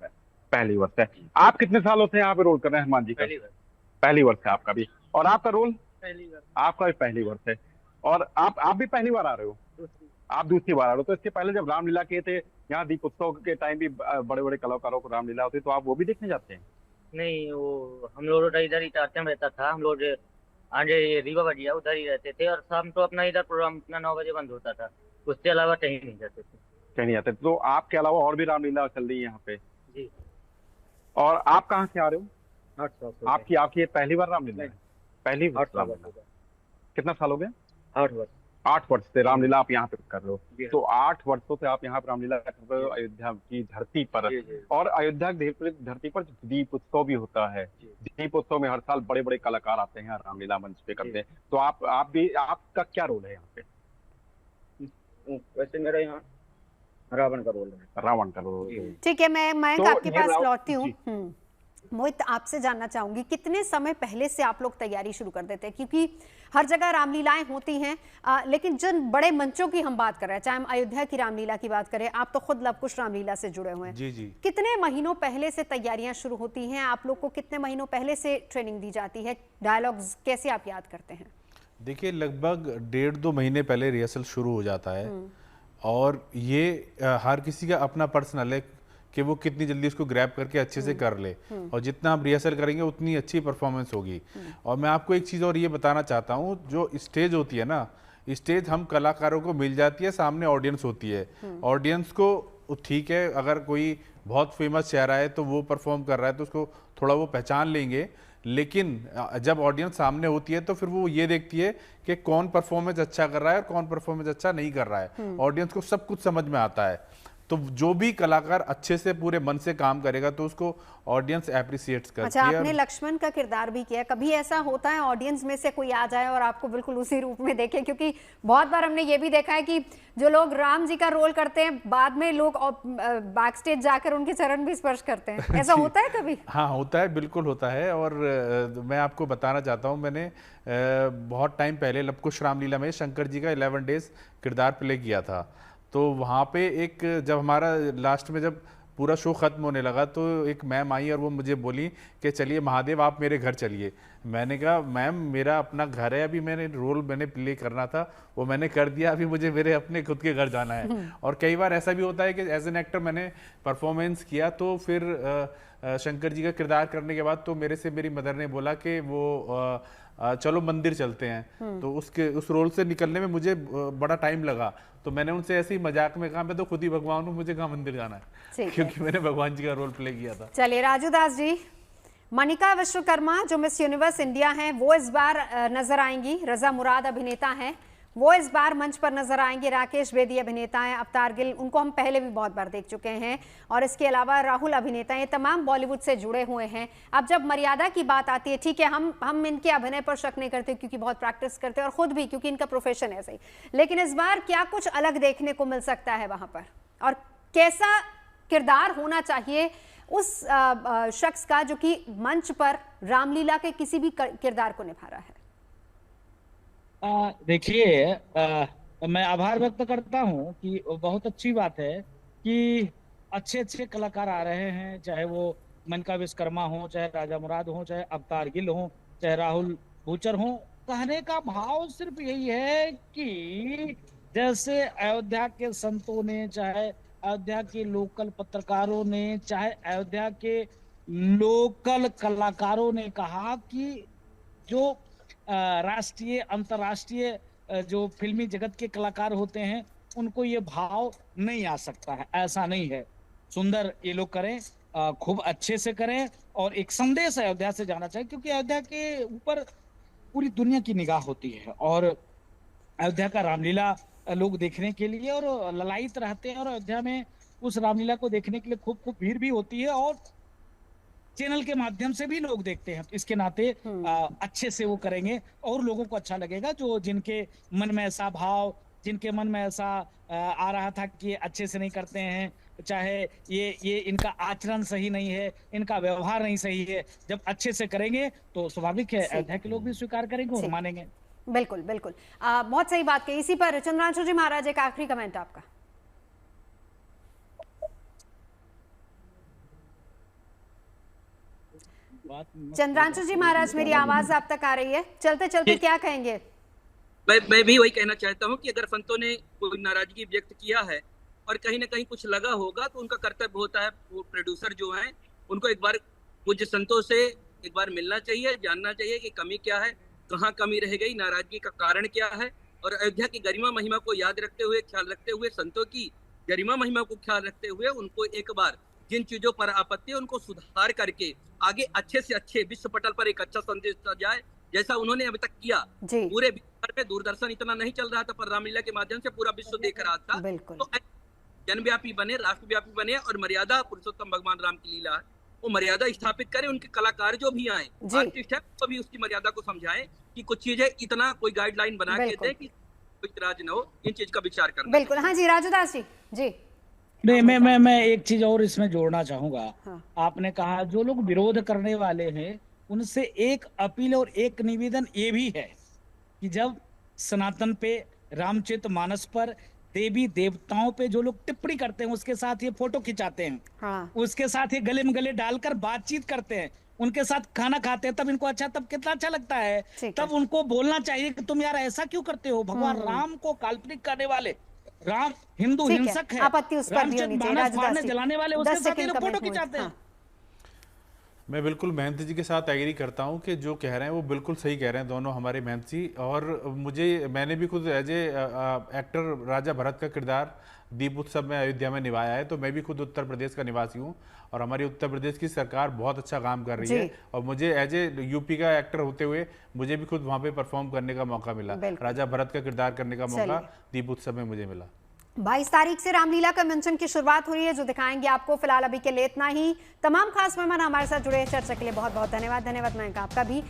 पहली वर्ष है। आप कितने सालों से यहाँ पे रोल कर रहे हैं हनुमान जी का? पहली वर्ष है आपका भी। और आपका रोल? आपका भी पहली वर्ष है। और आप भी पहली बार आ रहे हो? आप दूसरी बार आ रहे हो। तो इसके पहले जब रामलीला किए थे यहाँ दीप उत्सव के टाइम भी बड़े बड़े कलाकारों को रामलीला होती, तो आप वो भी देखने जाते हैं? नहीं, वो हम लोग इधर ही टाटम रहता था। हम लोग आगे रीवा बजिया उधर ही रहते थे और शाम तो अपना इधर प्रोग्राम अपना 9 बजे बंद होता था, उसके अलावा कहीं नहीं जाते थे। कहीं नहीं जाते। तो आपके अलावा और भी रामलीला चल रही है यहाँ पे? जी। और आप कहाँ से आ रहे हो? 8 साल। आपकी ये पहली बार रामलीला है? पहली रामलीला। कितना साल हो गया? 8 वर्ष। 8 वर्ष से रामलीला आप यहाँ पे कर रहे हो। तो 8 वर्षों से आप यहाँ पे रामलीला कर रहे हो अयोध्या की धरती पर। और अयोध्या की धरती पर दीप उत्सव भी होता है। दीप उत्सव में हर साल बड़े बड़े कलाकार आते हैं, रामलीला मंच पे करते हैं। तो आपका क्या रोल है यहाँ पे? वैसे मेरा यहाँ रावण का रोल है। रावण का रोल। ठीक है, मैं तो आपके पास लौटती हूँ। मोहित, आपसे जानना चाहूंगी कितने समय पहले से आप लोग तैयारी शुरू कर देते हैं, क्योंकि हर जगह रामलीलाएं होती हैं, लेकिन जिन बड़े मंचों की हम बात कर रहे हैं, चाहे हम अयोध्या की रामलीला की बात करें, आप तो खुद लवकुश रामलीला से जुड़े हुए हैं। जी जी। कितने महीनों पहले से तैयारियां शुरू होती हैं? आप लोग को कितने महीनों पहले से ट्रेनिंग दी जाती है? डायलॉग्स कैसे आप याद करते हैं? देखिए, लगभग 1.5-2 महीने पहले रिहर्सल शुरू हो जाता है और ये हर किसी का अपना पर्सनल है कि वो कितनी जल्दी उसको ग्रैब करके अच्छे से कर ले, और जितना आप रिहर्सल करेंगे उतनी अच्छी परफॉर्मेंस होगी। और मैं आपको एक चीज़ और ये बताना चाहता हूँ, जो स्टेज होती है ना, स्टेज हम कलाकारों को मिल जाती है, सामने ऑडियंस होती है। ऑडियंस को ठीक है, अगर कोई बहुत फेमस चेहरा है तो वो परफॉर्म कर रहा है तो उसको थोड़ा वो पहचान लेंगे, लेकिन जब ऑडियंस सामने होती है तो फिर वो ये देखती है कि कौन परफॉर्मेंस अच्छा कर रहा है और कौन परफॉर्मेंस अच्छा नहीं कर रहा है। ऑडियंस को सब कुछ समझ में आता है। तो जो भी कलाकार अच्छे से पूरे मन से काम करेगा तो उसको ऑडियंस एप्रिशिएट करती है। अच्छा, आपने लक्ष्मण का किरदार भी किया, कभी ऐसा होता है ऑडियंस में से कोई आ जाए और आपको बिल्कुल उसी रूप में देखे? क्योंकि बहुत बार हमने ये भी देखा है कि जो लोग राम जी का रोल करते हैं, बाद में लोग बैक स्टेज जाकर उनके चरण भी स्पर्श करते हैं, ऐसा होता है कभी? हाँ, होता है, बिल्कुल होता है। और मैं आपको बताना चाहता हूँ, मैंने बहुत टाइम पहले लवकुश रामलीला में शंकर जी का 11 डेज किरदार प्ले किया था। तो वहाँ पे एक, जब हमारा लास्ट में जब पूरा शो ख़त्म होने लगा तो एक मैम आई और वो मुझे बोली कि चलिए महादेव आप मेरे घर चलिए। मैंने कहा मैम मेरा अपना घर है, अभी मैंने प्ले करना था वो मैंने कर दिया, अभी मुझे मेरे अपने खुद के घर जाना है। और कई बार ऐसा भी होता है कि एज एन एक्टर मैंने परफॉर्मेंस किया तो फिर शंकर जी का किरदार करने के बाद तो मेरे से मेरी मदर ने बोला कि वो चलो मंदिर चलते हैं। तो उस रोल से निकलने में मुझे बड़ा टाइम लगा, तो मैंने उनसे ऐसे ही मजाक में कहा मैं तो खुद ही भगवान हूँ, मुझे कहाँ मंदिर जाना है, क्योंकि मैंने भगवान जी का रोल प्ले किया था। चलिए राजू दास जी, मनिका विश्वकर्मा जो मिस यूनिवर्स इंडिया हैं वो इस बार नजर आएंगी, रजा मुराद अभिनेता हैं वो इस बार मंच पर नजर आएंगे, राकेश बेदी अभिनेता हैं, अवतार गिल उनको हम पहले भी बहुत बार देख चुके हैं, और इसके अलावा राहुल अभिनेता, ये तमाम बॉलीवुड से जुड़े हुए हैं। अब जब मर्यादा की बात आती है, ठीक है हम इनके अभिनय पर शक नहीं करते क्योंकि बहुत प्रैक्टिस करते हैं और खुद भी क्योंकि इनका प्रोफेशन है सही, लेकिन इस बार क्या कुछ अलग देखने को मिल सकता है वहां पर, और कैसा किरदार होना चाहिए उस शख्स का जो कि मंच पर रामलीला के किसी भी किरदार को निभा रहा है? देखिए, मैं आभार व्यक्त करता हूं कि बहुत अच्छी बात है कि अच्छे अच्छे कलाकार आ रहे हैं, चाहे वो मनिका विश्वकर्मा हो, चाहे राजा मुराद हो, चाहे अवतार गिल हो, चाहे राहुल भूचर हो। कहने का भाव सिर्फ यही है कि जैसे अयोध्या के संतों ने, चाहे अयोध्या के लोकल पत्रकारों ने, चाहे अयोध्या के लोकल कलाकारों ने कहा कि जो राष्ट्रीय अंतर्राष्ट्रीय जो फिल्मी जगत के कलाकार होते हैं उनको ये भाव नहीं आ सकता है, ऐसा नहीं है। सुंदर ये लोग करें, खूब अच्छे से करें, और एक संदेश अयोध्या से जाना चाहिए, क्योंकि अयोध्या के ऊपर पूरी दुनिया की निगाह होती है और अयोध्या का रामलीला लोग देखने के लिए और ललायित रहते हैं, और अयोध्या में उस रामलीला को देखने के लिए खूब खूब भीड़ भी होती है और चैनल के माध्यम से भी लोग देखते हैं। इसके नाते अच्छे से वो करेंगे और लोगों को अच्छा लगेगा, जो जिनके मन में ऐसा भाव जिनके मन में ऐसा आ रहा था कि ये अच्छे से नहीं करते हैं, चाहे ये इनका आचरण सही नहीं है, इनका व्यवहार नहीं सही है, जब अच्छे से करेंगे तो स्वाभाविक है अयोध्या के लोग भी स्वीकार करेंगे और मानेंगे। बिल्कुल बिल्कुल, बहुत सही बात कही। इसी पर चंद्रांशु जी महाराज, एक आखिरी कमेंट आपका। चंद्रांशु जी महाराज, मेरी आवाज आप तक आ रही है? चलते चलते क्या कहेंगे? मैं भी वही कहना चाहता हूँ कि अगर संतों ने कोई नाराजगी व्यक्त किया है और कहीं ना कहीं कुछ लगा होगा तो उनका कर्तव्य होता है, वो प्रोड्यूसर जो हैं उनको एक बार पूज्य संतों से एक बार मिलना चाहिए, जानना चाहिए कि कमी क्या है, कहाँ कमी रह गई, नाराजगी का कारण क्या है, और अयोध्या की गरिमा महिमा को याद रखते हुए, ख्याल रखते हुए, संतों की गरिमा महिमा को ख्याल रखते हुए उनको एक बार जिन चीजों पर आपत्ति है उनको सुधार करके आगे अच्छे से अच्छे विश्व पटल पर एक अच्छा संदेश जाए, जैसा उन्होंने अभी तक किया। पूरे विश्व में दूरदर्शन इतना नहीं चल रहा था, पर रामलीला के माध्यम से पूरा विश्व देख रहा था। तो जनव्यापी बने, राष्ट्रव्यापी बने, और मर्यादा पुरुषोत्तम भगवान राम की लीला है, वो मर्यादा स्थापित करें। उनके कलाकार जो भी आए, आर्टिस्ट है, तो भी उसकी मर्यादा को समझाएं कि कुछ चीजें इतना कोई गाइडलाइन बना के दे कि कोई इतराज न हो, इन चीज का विचार करना। बिल्कुल। हाँ जी, राजूदास जी। जी नहीं, मैं एक चीज और इसमें जोड़ना चाहूंगा। आपने कहा जो लोग विरोध करने वाले हैं उनसे एक अपील और एक निवेदन ये भी है कि जब सनातन पे, रामचरितमानस पर, देवी देवताओं पे जो लोग टिप्पणी करते हैं उसके साथ ये फोटो खिंचाते हैं, उसके साथ ये गले में गले डालकर बातचीत करते हैं, उनके साथ खाना खाते हैं, तब इनको अच्छा, तब कितना अच्छा लगता है। तब उनको बोलना चाहिए कि तुम यार ऐसा क्यों करते हो, भगवान राम को काल्पनिक करने वाले, राम हिंदू हिंसक है, रामचरितमानस मारने जलाने वाले, उसके साथ ये लोग फोटो खिंचाते हैं। मैं बिल्कुल महंत जी के साथ एग्री करता हूं कि जो कह रहे हैं वो बिल्कुल सही कह रहे हैं दोनों हमारे महंत जी। और मैंने भी खुद एज ए एक्टर राजा भरत का किरदार दीप उत्सव में अयोध्या में निभाया है, तो मैं भी खुद उत्तर प्रदेश का निवासी हूं और हमारी उत्तर प्रदेश की सरकार बहुत अच्छा काम कर रही है, और मुझे एज ए यूपी का एक्टर होते हुए मुझे भी खुद वहां पे परफॉर्म करने का मौका मिला, राजा भरत का किरदार करने का मौका दीप उत्सव में मुझे मिला। 22 तारीख से रामलीला कन्वेंशन की शुरुआत हो रही है, जो दिखाएंगे आपको। फिलहाल अभी के लिए इतना ही। तमाम खास मेहमान हमारे साथ जुड़े चर्चा के लिए बहुत बहुत धन्यवाद। धन्यवाद मैं आपका भी।